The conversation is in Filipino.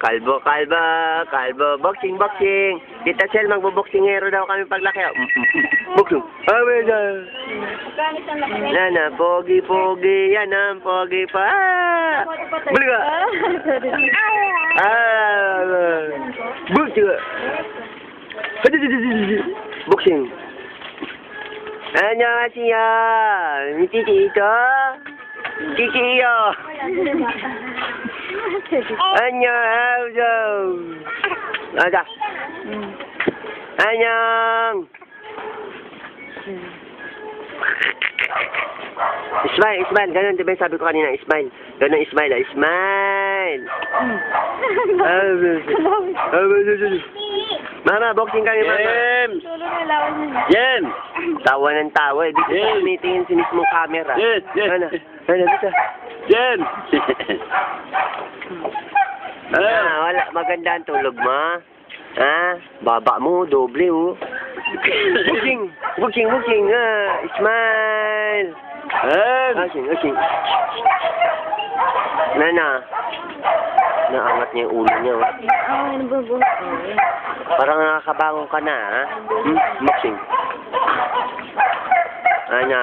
Kalbo, kalbo, kalbo. Boxing, boxing. Tita Chel, magbo-boxingero daw kami paglaki. Boxing. Yan na, pogi, pogi. Yan na, pogi pa. Balik ka. Boxing. Boxing. 안녕하세요. 미치지죠? 지지요. 안녕하세요. 가자. 안녕. Smile, smile. Ganun, diba sabi ko kanina, smile. Ganun, smile, smile. Mama, boxing kami, mama. Jem! Tawa ng tawa. Dito sa tumitingin si mismo camera. Ano? Ano, dito? Jem! Wala. Maganda ang tulog mo. Ha? Baba mo, doble, oh. Boxing! Boxing, boxing. Smile! Boxing, boxing. Nana. Naangat niya yung ulo niya, oh. Parang nakakabangon ka na, ha? Boxing. Ano?